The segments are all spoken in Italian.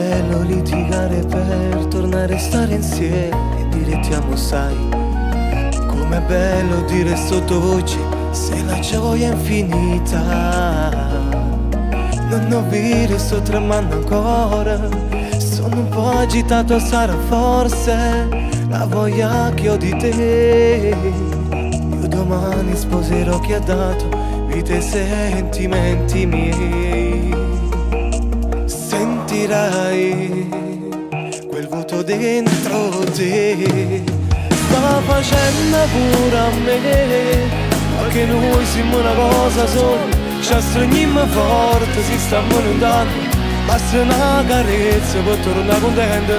bello litigare per tornare a stare insieme e dire ti amo, sai. Com'è bello dire sottovoce se la gioia è infinita. Non ho vero, sto tremando ancora. Sono un po' agitato, sarà forse la voglia che ho di te. Io domani sposerò chi ha dato vita ai sentimenti miei. Sentirai quel vuoto dentro te, sta facendo pure a me. Perché noi siamo una cosa sola, ci stringiamo forte, si stiamo lontano. Basta una carezza per tornare contento.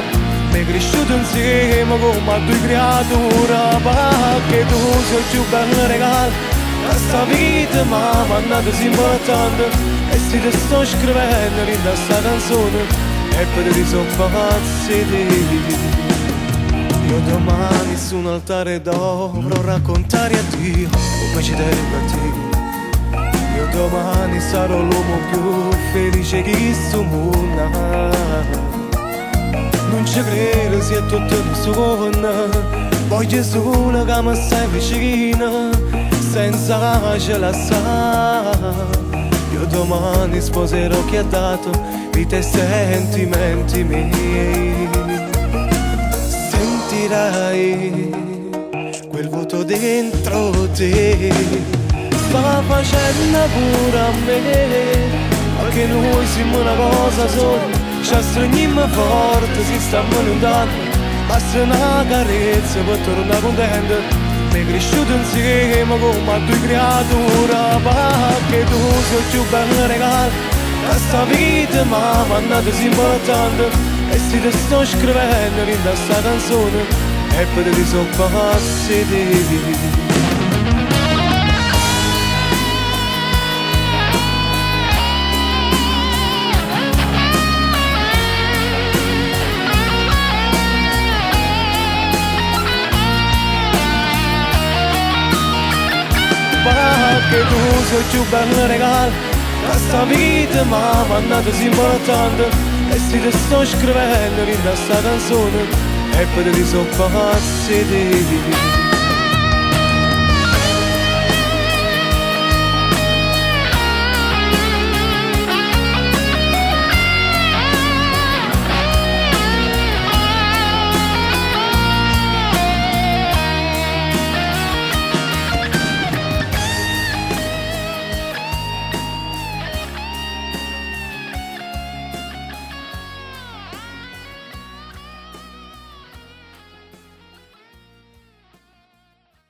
Mi è cresciuto insieme come a due creature, perché tu sei il più bel regalo. Questa vita mi ha mandato importante, e se ti sto scrivendo in questa canzone è per ti sono pazzi di. Io domani su un altare dovrò raccontare a Dio come ci tengo a te. Io domani sarò l'uomo più felice che sto mondo. Non ci credo, sia tutto un secondo. Voglio solo che mi stai vicino, senza ce la sa. Io domani sposerò chi ha dato vita ai sentimenti miei. Sentirai quel vuoto dentro te, sta facendo pure a me. Perché noi siamo una cosa sola, ci stringiamo forte, si stiamo lontano. Basta una carezza per tornare contento. Mi è cresciuto insieme come a due creature, perché tu sei il più bel regalo. Questa vita mi ha mandato importante, e se ti sto scrivendo in questa canzone è per ti sono pazzi di. Perché tu sei il più bel regalo. Questa vita mi ha mandato importante, e se ti sto scrivendo in questa canzone è per ti sono pazzi di.